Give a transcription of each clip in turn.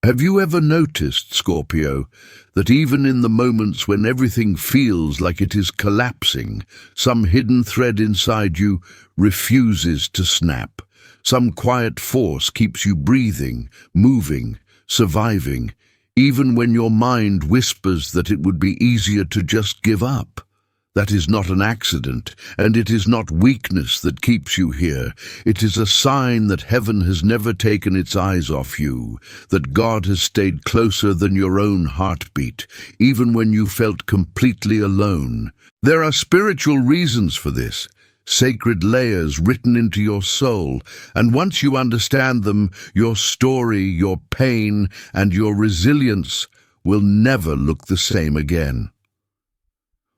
Have you ever noticed, Scorpio, that even in the moments when everything feels like it is collapsing, some hidden thread inside you refuses to snap? Some quiet force keeps you breathing, moving, surviving, even when your mind whispers that it would be easier to just give up. That is not an accident, and it is not weakness that keeps you here. It is a sign that heaven has never taken its eyes off you, that God has stayed closer than your own heartbeat, even when you felt completely alone. There are spiritual reasons for this, sacred layers written into your soul, and once you understand them, your story, your pain, and your resilience will never look the same again.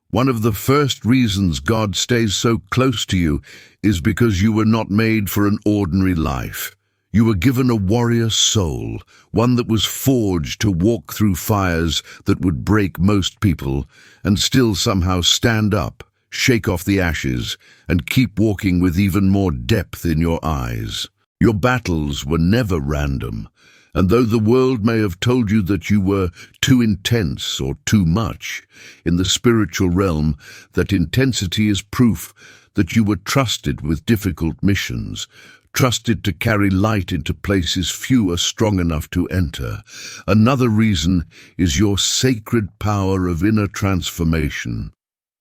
One of the first reasons God stays so close to you is because you were not made for an ordinary life. You were given a warrior soul, one that was forged to walk through fires that would break most people, and still somehow stand up, shake off the ashes, and keep walking with even more depth in your eyes. Your battles were never random, and though the world may have told you that you were too intense or too much, in the spiritual realm, that intensity is proof that you were trusted with difficult missions, trusted to carry light into places few are strong enough to enter. Another reason is your sacred power of inner transformation.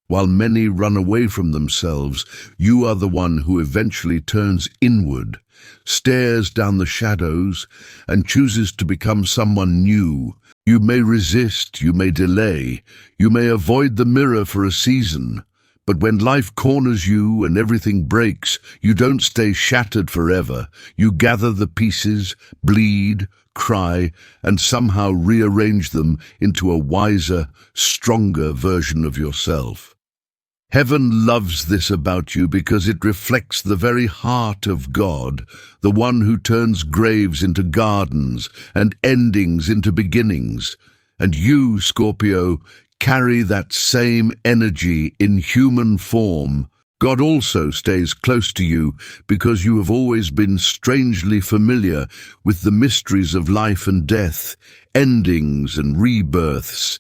While many run away from themselves, you are the one who eventually turns inward, stares down the shadows, and chooses to become someone new. You may resist, you may delay, you may avoid the mirror for a season, but when life corners you and everything breaks, you don't stay shattered forever. You gather the pieces, bleed, cry, and somehow rearrange them into a wiser, stronger version of yourself. Heaven loves this about you because it reflects the very heart of God, the one who turns graves into gardens and endings into beginnings. And you, Scorpio, carry that same energy in human form. God also stays close to you because you have always been strangely familiar with the mysteries of life and death, endings and rebirths.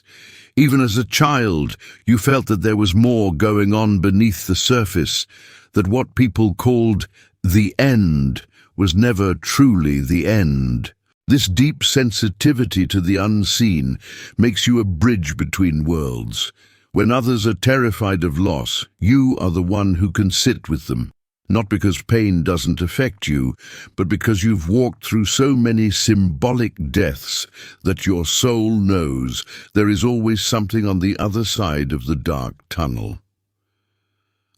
Even as a child, you felt that there was more going on beneath the surface, that what people called the end was never truly the end. This deep sensitivity to the unseen makes you a bridge between worlds. When others are terrified of loss, you are the one who can sit with them. Not because pain doesn't affect you, but because you've walked through so many symbolic deaths that your soul knows there is always something on the other side of the dark tunnel.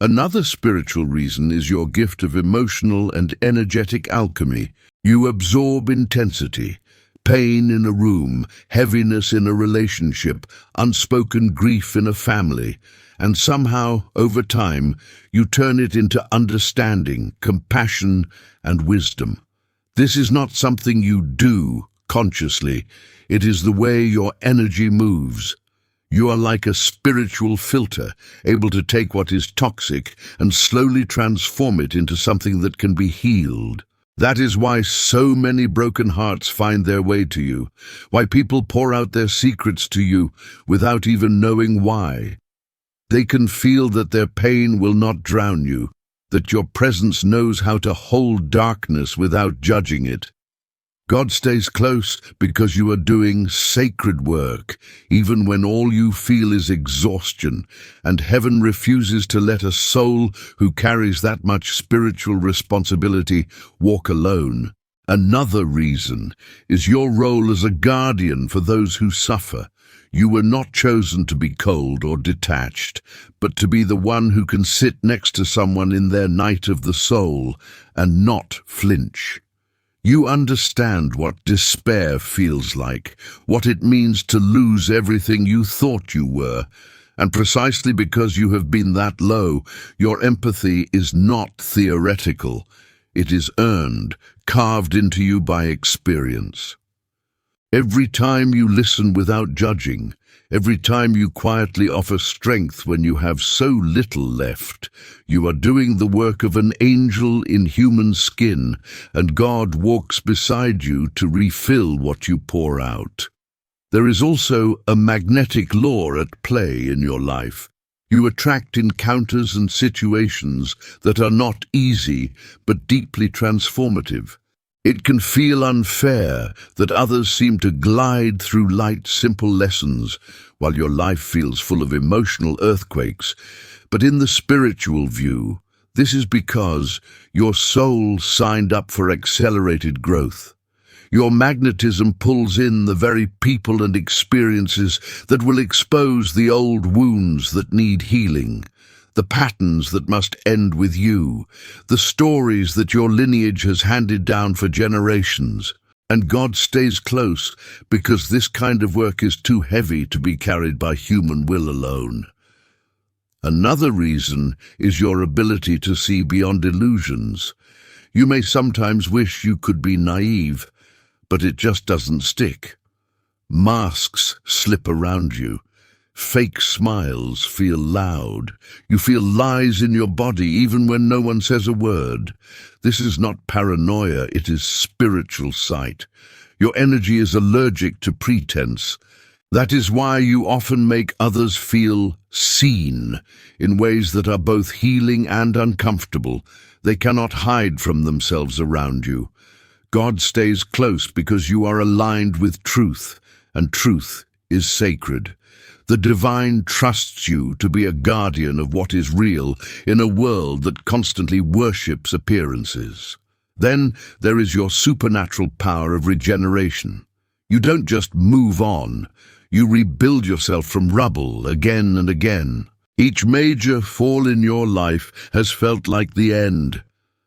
Another spiritual reason is your gift of emotional and energetic alchemy. You absorb intensity, pain in a room, heaviness in a relationship, unspoken grief in a family, and somehow, over time, you turn it into understanding, compassion, and wisdom. This is not something you do consciously. It is the way your energy moves. You are like a spiritual filter, able to take what is toxic and slowly transform it into something that can be healed. That is why so many broken hearts find their way to you, why people pour out their secrets to you without even knowing why. They can feel that their pain will not drown you, that your presence knows how to hold darkness without judging it. God stays close because you are doing sacred work, even when all you feel is exhaustion, and heaven refuses to let a soul who carries that much spiritual responsibility walk alone. Another reason is your role as a guardian for those who suffer. You were not chosen to be cold or detached, but to be the one who can sit next to someone in their night of the soul and not flinch. You understand what despair feels like, what it means to lose everything you thought you were, and precisely because you have been that low, your empathy is not theoretical. It is earned, carved into you by experience. Every time you listen without judging, every time you quietly offer strength when you have so little left, you are doing the work of an angel in human skin, and God walks beside you to refill what you pour out. There is also a magnetic law at play in your life. You attract encounters and situations that are not easy, but deeply transformative. It can feel unfair that others seem to glide through light, simple lessons, while your life feels full of emotional earthquakes. But in the spiritual view, this is because your soul signed up for accelerated growth. Your magnetism pulls in the very people and experiences that will expose the old wounds that need healing, the patterns that must end with you, the stories that your lineage has handed down for generations. And God stays close because this kind of work is too heavy to be carried by human will alone. Another reason is your ability to see beyond illusions. You may sometimes wish you could be naive, but it just doesn't stick. Masks slip around you. Fake smiles feel loud. You feel lies in your body even when no one says a word. This is not paranoia, it is spiritual sight. Your energy is allergic to pretense. That is why you often make others feel seen in ways that are both healing and uncomfortable. They cannot hide from themselves around you. God stays close because you are aligned with truth, and truth is sacred. The divine trusts you to be a guardian of what is real in a world that constantly worships appearances. Then there is your supernatural power of regeneration. You don't just move on, you rebuild yourself from rubble again and again. Each major fall in your life has felt like the end.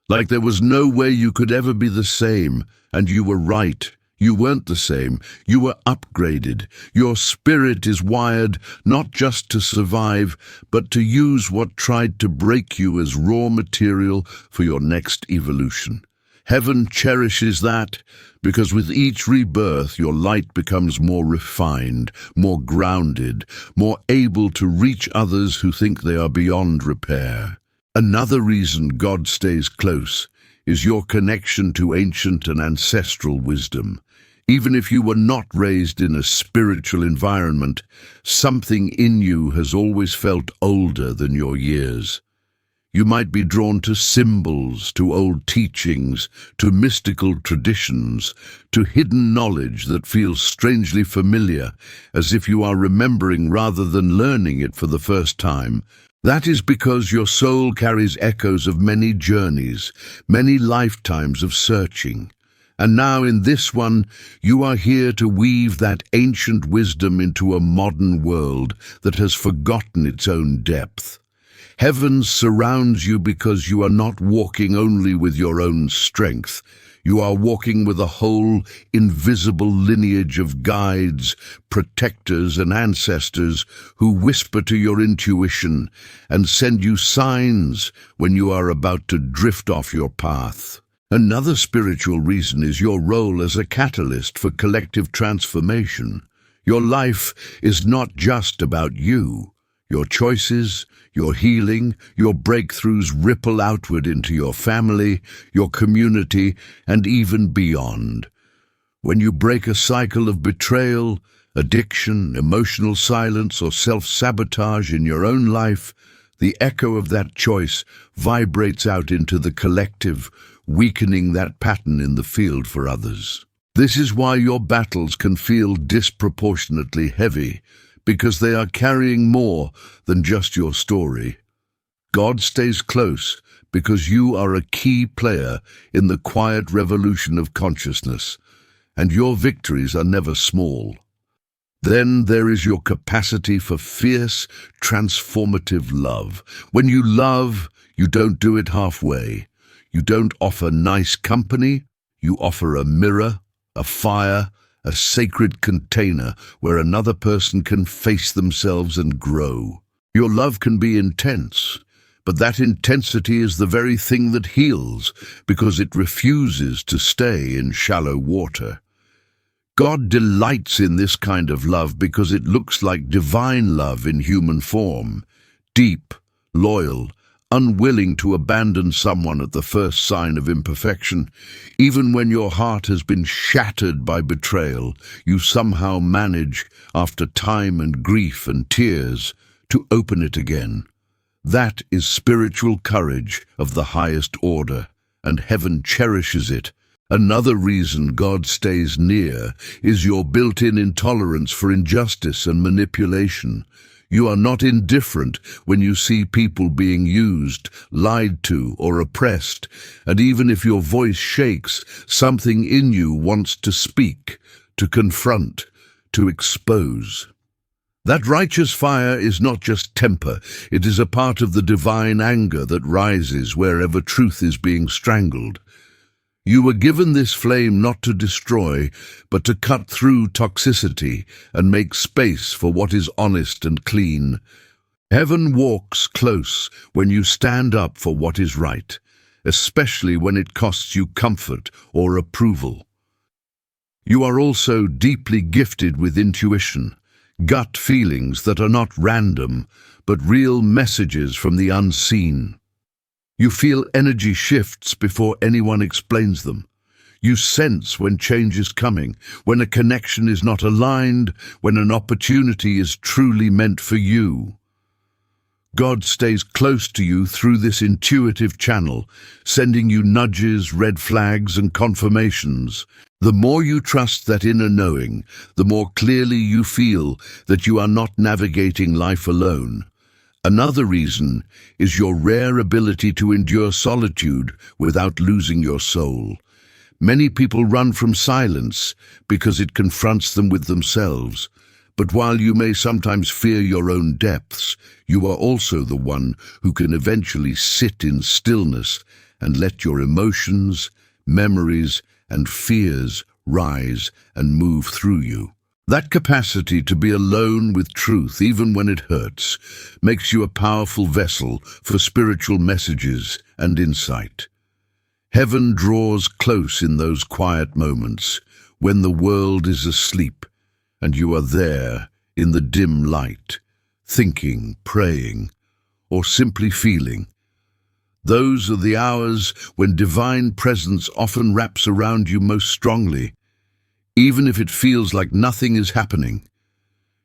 Like there was no way you could ever be the same, and you were right. You weren't the same. You were upgraded. Your spirit is wired not just to survive, but to use what tried to break you as raw material for your next evolution. Heaven cherishes that, because with each rebirth your light becomes more refined, more grounded, more able to reach others who think they are beyond repair. Another reason God stays close is your connection to ancient and ancestral wisdom. Even if you were not raised in a spiritual environment, something in you has always felt older than your years. You might be drawn to symbols, to old teachings, to mystical traditions, to hidden knowledge that feels strangely familiar, as if you are remembering rather than learning it for the first time. That is because your soul carries echoes of many journeys, many lifetimes of searching. And now in this one, you are here to weave that ancient wisdom into a modern world that has forgotten its own depth. Heaven surrounds you because you are not walking only with your own strength. You are walking with a whole invisible lineage of guides, protectors, and ancestors who whisper to your intuition and send you signs when you are about to drift off your path. Another spiritual reason is your role as a catalyst for collective transformation. Your life is not just about you. Your choices, your healing, your breakthroughs ripple outward into your family, your community, and even beyond. When you break a cycle of betrayal, addiction, emotional silence, or self-sabotage in your own life, the echo of that choice vibrates out into the collective, weakening that pattern in the field for others. This is why your battles can feel disproportionately heavy, because they are carrying more than just your story. God stays close because you are a key player in the quiet revolution of consciousness, and your victories are never small. Then there is your capacity for fierce, transformative love. When you love, you don't do it halfway. You don't offer nice company, you offer a mirror, a fire, a sacred container where another person can face themselves and grow. Your love can be intense, but that intensity is the very thing that heals because it refuses to stay in shallow water. God delights in this kind of love because it looks like divine love in human form. Deep, loyal, unwilling to abandon someone at the first sign of imperfection. Even when your heart has been shattered by betrayal, you somehow manage, after time and grief and tears, to open it again. That is spiritual courage of the highest order, and heaven cherishes it. Another reason God stays near is your built-in intolerance for injustice and manipulation. You are not indifferent when you see people being used, lied to, or oppressed, and even if your voice shakes, something in you wants to speak, to confront, to expose. That righteous fire is not just temper, it is a part of the divine anger that rises wherever truth is being strangled. You were given this flame not to destroy, but to cut through toxicity and make space for what is honest and clean. Heaven walks close when you stand up for what is right, especially when it costs you comfort or approval. You are also deeply gifted with intuition, gut feelings that are not random, but real messages from the unseen. You feel energy shifts before anyone explains them. You sense when change is coming, when a connection is not aligned, when an opportunity is truly meant for you. God stays close to you through this intuitive channel, sending you nudges, red flags, and confirmations. The more you trust that inner knowing, the more clearly you feel that you are not navigating life alone. Another reason is your rare ability to endure solitude without losing your soul. Many people run from silence because it confronts them with themselves. But while you may sometimes fear your own depths, you are also the one who can eventually sit in stillness and let your emotions, memories, and fears rise and move through you. That capacity to be alone with truth, even when it hurts, makes you a powerful vessel for spiritual messages and insight. Heaven draws close in those quiet moments, when the world is asleep, and you are there in the dim light, thinking, praying, or simply feeling. Those are the hours when divine presence often wraps around you most strongly, even if it feels like nothing is happening.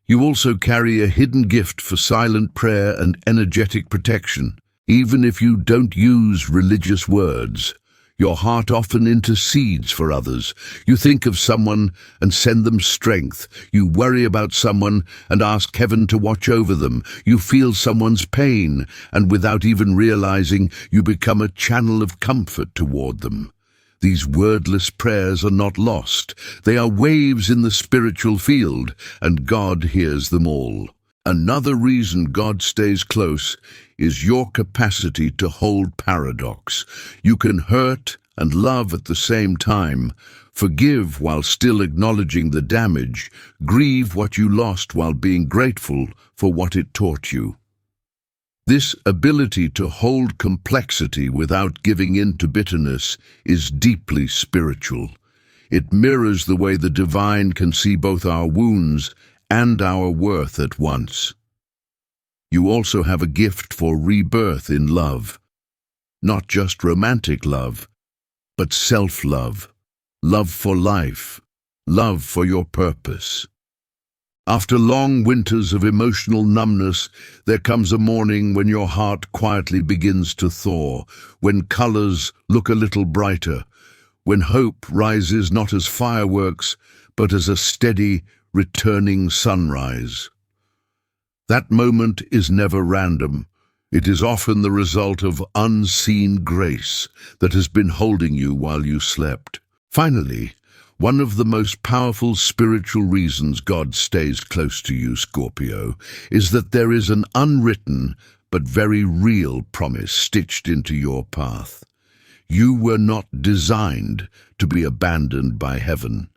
You also carry a hidden gift for silent prayer and energetic protection. Even if you don't use religious words, your heart often intercedes for others. You think of someone and send them strength. You worry about someone and ask heaven to watch over them. You feel someone's pain, and without even realizing, you become a channel of comfort toward them. These wordless prayers are not lost. They are waves in the spiritual field, and God hears them all. Another reason God stays close is your capacity to hold paradox. You can hurt and love at the same time, forgive while still acknowledging the damage, grieve what you lost while being grateful for what it taught you. This ability to hold complexity without giving in to bitterness is deeply spiritual. It mirrors the way the divine can see both our wounds and our worth at once. You also have a gift for rebirth in love. Not just romantic love, but self-love, love for life, love for your purpose. After long winters of emotional numbness, there comes a morning when your heart quietly begins to thaw, when colors look a little brighter, when hope rises not as fireworks, but as a steady, returning sunrise. That moment is never random. It is often the result of unseen grace that has been holding you while you slept. Finally, one of the most powerful spiritual reasons God stays close to you, Scorpio, is that there is an unwritten but very real promise stitched into your path. You were not designed to be abandoned by heaven.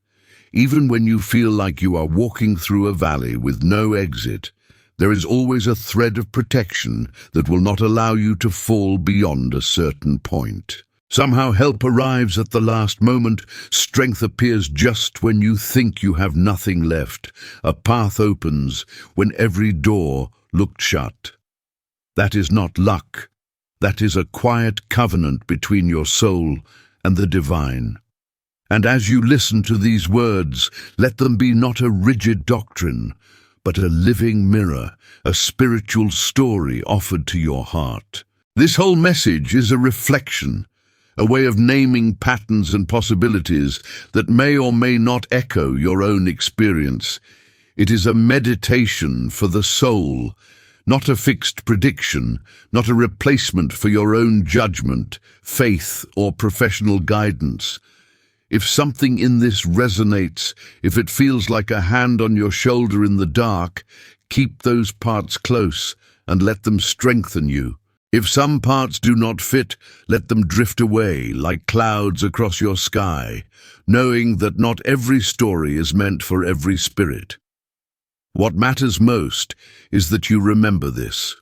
Even when you feel like you are walking through a valley with no exit, there is always a thread of protection that will not allow you to fall beyond a certain point. Somehow help arrives at the last moment, strength appears just when you think you have nothing left. A path opens when every door looked shut. That is not luck. That is a quiet covenant between your soul and the divine. And as you listen to these words, let them be not a rigid doctrine, but a living mirror, a spiritual story offered to your heart. This whole message is a reflection, a way of naming patterns and possibilities that may or may not echo your own experience. It is a meditation for the soul, not a fixed prediction, not a replacement for your own judgment, faith, or professional guidance. If something in this resonates, if it feels like a hand on your shoulder in the dark, keep those parts close and let them strengthen you. If some parts do not fit, let them drift away like clouds across your sky, knowing that not every story is meant for every spirit. What matters most is that you remember this.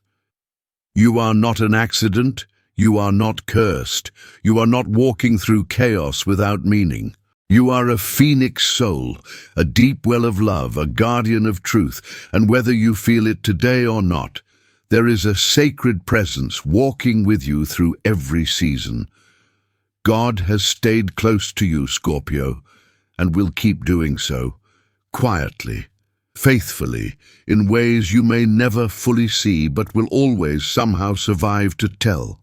You are not an accident. You are not cursed. You are not walking through chaos without meaning. You are a phoenix soul, a deep well of love, a guardian of truth, and whether you feel it today or not, there is a sacred presence walking with you through every season. God has stayed close to you, Scorpio, and will keep doing so, quietly, faithfully, in ways you may never fully see but will always somehow survive to tell.